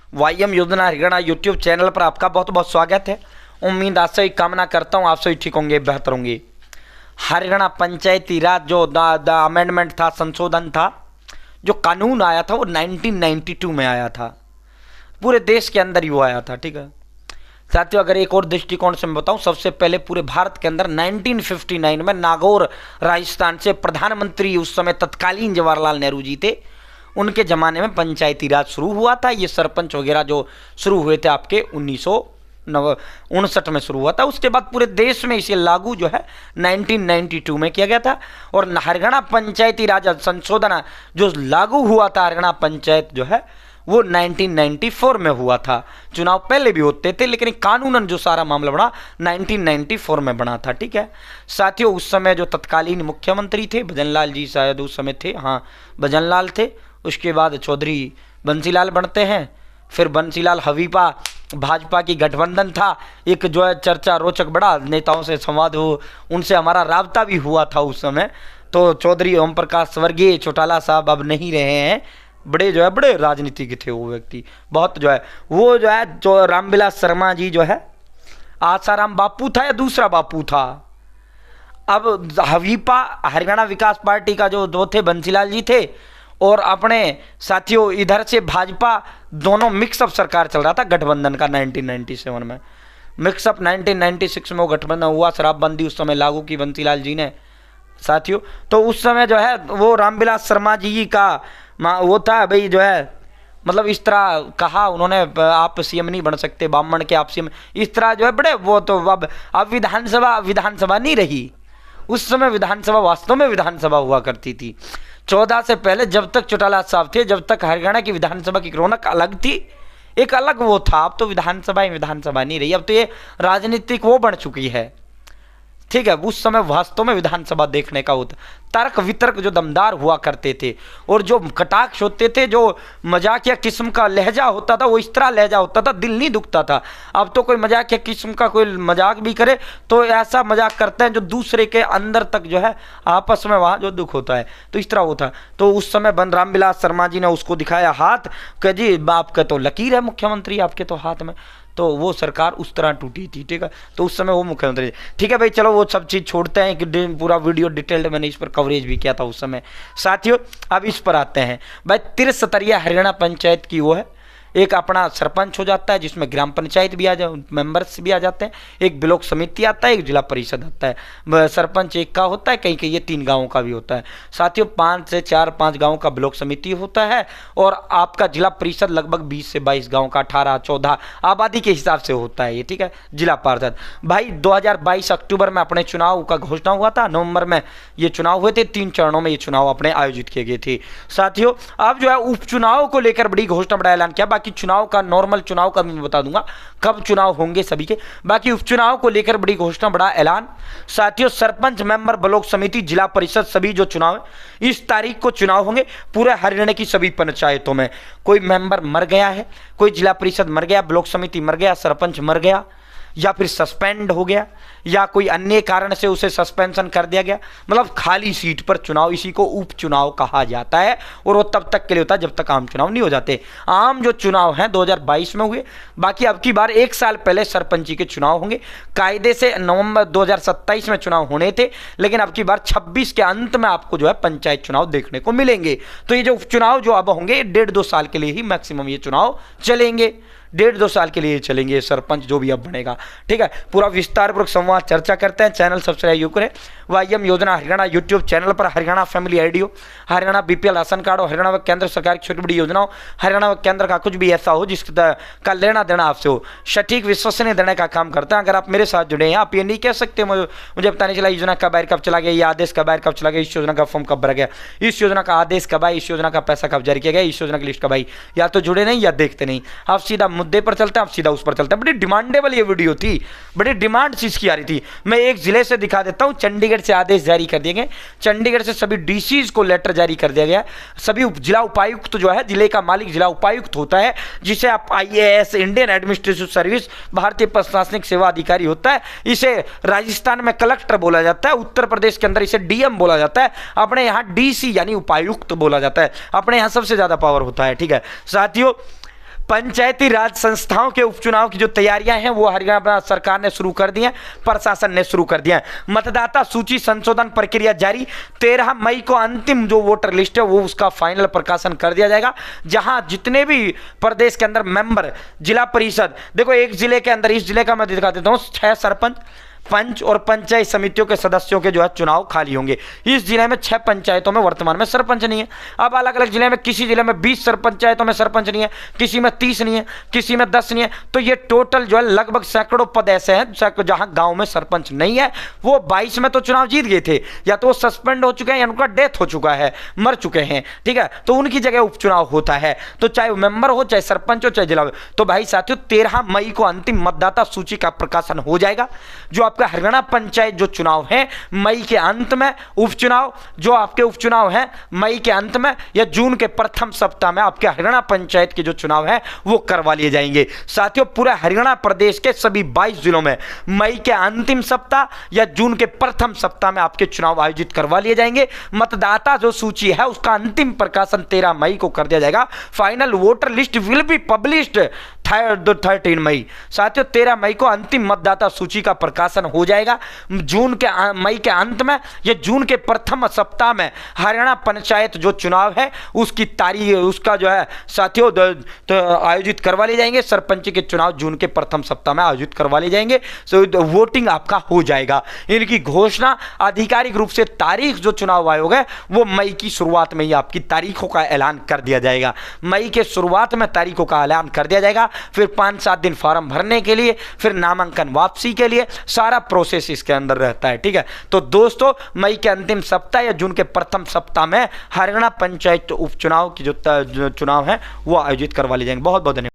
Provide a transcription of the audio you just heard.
वाईएम योजना Haryana YouTube channel पर आपका बहुत बहुत स्वागत है। उम्मीद आज से कामना करता हूँ आप सभी ठीक होंगे, बेहतर होंगे। हरियाणा पंचायती राज जो अमेंडमेंट था, संशोधन था, जो कानून आया था वो 1992 में आया था। पूरे देश के अंदर ही वो आया था। ठीक है साथियों, अगर एक और दृष्टिकोण से मैं बताऊं, सबसे पहले पूरे भारत के अंदर 1959 में नागौर राजस्थान से प्रधानमंत्री उस समय तत्कालीन जवाहरलाल नेहरू जी थे, उनके ज़माने में पंचायती राज शुरू हुआ था। ये सरपंच वगैरह जो शुरू हुए थे आपके 1959 में शुरू हुआ था। उसके बाद पूरे देश में इसे लागू जो है 1992 में किया गया था। और हरियाणा पंचायती राज संशोधन जो लागू हुआ था, हरियाणा पंचायत जो है वो 1994 में हुआ था। चुनाव पहले भी होते थे लेकिन कानूनन जो सारा मामला बना 1994 में बना था। ठीक है साथियों, उस समय जो तत्कालीन मुख्यमंत्री थे भजनलाल जी शायद उस समय थे, हाँ भजनलाल थे। उसके बाद चौधरी बंसीलाल बनते हैं, फिर बंसीलाल हवीपा भाजपा की गठबंधन था। एक जो है चर्चा रोचक बड़ा, नेताओं से संवाद हो, उनसे हमारा राब्ता भी हुआ था उस समय। तो चौधरी ओम प्रकाश स्वर्गीय चौटाला साहब अब नहीं रहे हैं, बड़े जो है बड़े राजनीतिक थे वो व्यक्ति, बहुत जो है वो जो है जो रामविलास शर्मा जी जो है आसाराम बापू था या दूसरा बापू था। अब हवीपा हरियाणा विकास पार्टी का जो दो थे बंसीलाल जी थे, और अपने साथियों इधर से भाजपा, दोनों मिक्सअप सरकार चल रहा था गठबंधन का 1997 में। मिक्सअप 1996 में वो गठबंधन हुआ, शराबबंदी उस समय लागू की बंसीलाल जी ने साथियों। तो उस समय जो है वो रामविलास शर्मा जी का वो था भाई जो है, मतलब इस तरह कहा उन्होंने, आप सीएम नहीं बन सकते ब्राह्मण के, आप सीएम, इस तरह जो है बड़े वो। तो अब विधानसभा नहीं रही। उस समय विधानसभा वास्तव में विधानसभा हुआ करती थी। 14 से पहले जब तक चौटाला साहब थे, जब तक हरियाणा की विधानसभा की रौनक अलग थी, एक अलग वो था। अब तो विधानसभा नहीं रही, अब तो ये राजनीतिक वो बन चुकी है। ठीक है, उस समय वास्तव में विधानसभा देखने का होता, तर्क वितर्क जो दमदार हुआ करते थे, और जो कटाक्ष होते थे, जो मजाकिया किस्म का लहजा होता था, वो इस तरह लहजा होता था, दिल नहीं दुखता था। अब तो कोई मजाकिया किस्म का कोई मजाक भी करे तो ऐसा मजाक करते हैं जो दूसरे के अंदर तक जो है आपस में वहाँ जो दुख होता है, तो इस तरह होता। तो उस समय रामविलास शर्मा जी ने उसको दिखाया हाथ कि जी आपके तो लकीर है मुख्यमंत्री, आपके तो हाथ में, तो वो सरकार उस तरह टूटी थी। ठीक है, तो उस समय वो मुख्यमंत्री। ठीक है भाई, चलो वो सब चीज़ छोड़ते हैं कि पूरा वीडियो डिटेल्ड मैंने इस पर कवरेज भी किया था उस समय साथियों। अब इस पर आते हैं भाई, त्रिस्तरीय हरियाणा पंचायत की वो है, एक अपना सरपंच हो जाता है जिसमें ग्राम पंचायत भी आ जाए, मेंबर्स भी आ जाते हैं, एक ब्लॉक समिति आता है, एक जिला परिषद आता है। सरपंच एक का होता है, कहीं कहीं ये 3 गाँवों का भी होता है साथियों। 5 से 4-5 गाँवों का ब्लॉक समिति होता है, और आपका जिला परिषद लगभग 20 से 22 गाँव का, 18-14 आबादी के हिसाब से होता है ये। ठीक है, जिला पार्षद भाई 2022 अक्टूबर में अपने चुनाव का घोषणा हुआ था, नवंबर में ये चुनाव हुए थे, 3 चरणों में ये चुनाव अपने आयोजित किए गए थे साथियों। अब जो है उपचुनाव को लेकर बड़ी घोषणा, बड़ा ऐलान किया। बाकी चुनाव का, नॉर्मल चुनाव का मैं बता दूंगा कब चुनाव होंगे सभी के, बाकी उपचुनाव को लेकर बड़ी घोषणा, बड़ा ऐलान साथियों। सरपंच, मेंबर, ब्लॉक समिति, जिला परिषद, सभी जो चुनाव है इस तारीख को चुनाव होंगे पूरे हरियाणा की सभी पंचायतों में। कोई मेंबर मर गया है, कोई जिला परिषद मर गया, ब्लॉक समिति मर गया, सरपंच मर गया, या फिर सस्पेंड हो गया, या कोई अन्य कारण से उसे सस्पेंशन कर दिया गया, मतलब खाली सीट पर चुनाव, इसी को उपचुनाव कहा जाता है। और वो तब तक के लिए होता है जब तक आम चुनाव नहीं हो जाते। आम जो चुनाव हैं 2022 में हुए, बाकी अब की बार 1 साल पहले सरपंची के चुनाव होंगे। कायदे से नवंबर 2027 में चुनाव होने थे, लेकिन अब की बार 26 के अंत में आपको जो है पंचायत चुनाव देखने को मिलेंगे। तो ये जो उपचुनाव जो अब होंगे 1.5-2 साल के लिए ही मैक्सिमम ये चुनाव चलेंगे, 1.5-2 साल के लिए चलेंगे सरपंच जो भी अब बनेगा। ठीक है, पूरा विस्तारपूर्वक संवाद चर्चा करते हैं। चैनल सब्सक्राइब करें। वाईएम योजना हरियाणा यूट्यूब चैनल पर हरियाणा फैमिली आईडियो, Haryana BPL ration card, Haryana व केंद्र सरकार की छोटी बड़ी योजनाओं, हरियाणा व केंद्र का कुछ भी ऐसा हो जिसका लेना देना आपसे हो, सटीक विश्वसनीय देने का काम करते हैं। अगर आप मेरे साथ जुड़े हैं, आप ये नहीं कह सकते मुझे पता नहीं चला योजना का बाहर कब चला गया, ये आदेश का बाहर कब चला गया, इस योजना का फॉर्म कब भरा गया, इस योजना का आदेश कब आया, इस योजना का पैसा कब जारी किया गया, इस योजना की लिस्ट कब आई। या तो जुड़े नहीं या देखते नहीं, आप सीधा मुद्दे पर चलते हैं, आप सीधा उस पर चलते हैं। बड़ी डिमांडेबल ये वीडियो थी, बड़ी डिमांड इसकी आ रही थी। मैं एक जिले से दिखा देता हूं, चंडीगढ़ से आदेश जारी कर दिए गए, चंडीगढ़ से सभी डीसीज को लेटर जारी कर दिया गया। सभी जिला उपायुक्त जो है, जिले का मालिक जिला उपायुक्त होता है, जिसे आप IAS इंडियन एडमिनिस्ट्रेटिव सर्विस, भारतीय प्रशासनिक सेवा अधिकारी होता है। इसे राजस्थान में कलेक्टर बोला जाता है, उत्तर प्रदेश के अंदर इसे DM बोला जाता है, अपने यहाँ DC यानी उपायुक्त बोला जाता है। अपने यहाँ सबसे ज्यादा पावर होता है। ठीक है साथियों, पंचायती राज संस्थाओं के उपचुनाव की जो तैयारियां हैं वो हरियाणा सरकार ने शुरू कर दी हैं, प्रशासन ने शुरू कर दिया है। मतदाता सूची संशोधन प्रक्रिया जारी, 13 मई को अंतिम जो वोटर लिस्ट है वो उसका फाइनल प्रकाशन कर दिया जाएगा, जहां जितने भी प्रदेश के अंदर मेंबर जिला परिषद, देखो एक जिले के अंदर, इस जिले का मैं दिखा देता हूं, 6 सरपंच, पंच और पंचायत समितियों के सदस्यों के जो है चुनाव खाली होंगे। इस जिले में 6 पंचायतों में वर्तमान में सरपंच नहीं है। अब अलग अलग जिले में, किसी जिले में 20 पंचायतों में सरपंच नहीं है, किसी में 30 नहीं है, किसी में 10 नहीं है, तो ये टोटल जो है लगभग सैकड़ों पद ऐसे हैं जहां गांव में सरपंच नहीं है। वो 22 में तो चुनाव जीत गए थे, या तो वो सस्पेंड हो चुके हैं या उनका डेथ हो चुका है, मर चुके हैं, ठीक है, तो उनकी जगह उपचुनाव होता है। तो चाहे मेंबर हो, चाहे सरपंच हो, चाहे जिला हो। तो भाई साथियों 13 मई को अंतिम मतदाता सूची का प्रकाशन हो जाएगा। जो आपका हरियाणा पंचायत जो चुनाव है मई के अंत में, उपचुनाव जो आपके उपचुनाव हैं मई के अंत में या जून के प्रथम सप्ताह में आपके हरियाणा पंचायत के जो चुनाव है वो करवा लिए जाएंगे। साथियों पूरा हरियाणा प्रदेश के सभी 22 जिलों में मई के अंतिम सप्ताह या जून के प्रथम सप्ताह में आपके चुनाव आयोजित करवा लिए जाएंगे। मतदाता जो सूची है उसका अंतिम प्रकाशन 13 मई को कर दिया जाएगा। Final voter list will be published 13 मई। साथियों 13 मई को अंतिम मतदाता सूची का प्रकाशन हो जाएगा। मई के अंत में या जून के प्रथम सप्ताह में हरियाणा पंचायत जो चुनाव है उसकी तारीख, उसका जो है साथियों आयोजित करवा लिए जाएंगे। सरपंच के चुनाव जून के प्रथम सप्ताह में आयोजित करवा लिए जाएंगे। सो वोटिंग आपका हो जाएगा। इनकी घोषणा आधिकारिक रूप से तारीख जो चुनाव आयोग है वो मई की शुरुआत में ही आपकी तारीखों का ऐलान कर दिया जाएगा। मई के शुरुआत में तारीखों का ऐलान कर दिया जाएगा। फिर 5-7 दिन फॉर्म भरने के लिए, फिर नामांकन वापसी के लिए, सारा प्रोसेस इसके अंदर रहता है, ठीक है। तो दोस्तों मई के अंतिम सप्ताह या जून के प्रथम सप्ताह में हरियाणा पंचायत उपचुनाव की जो चुनाव है वो आयोजित करवा लिए जाएंगे। बहुत बहुत धन्यवाद।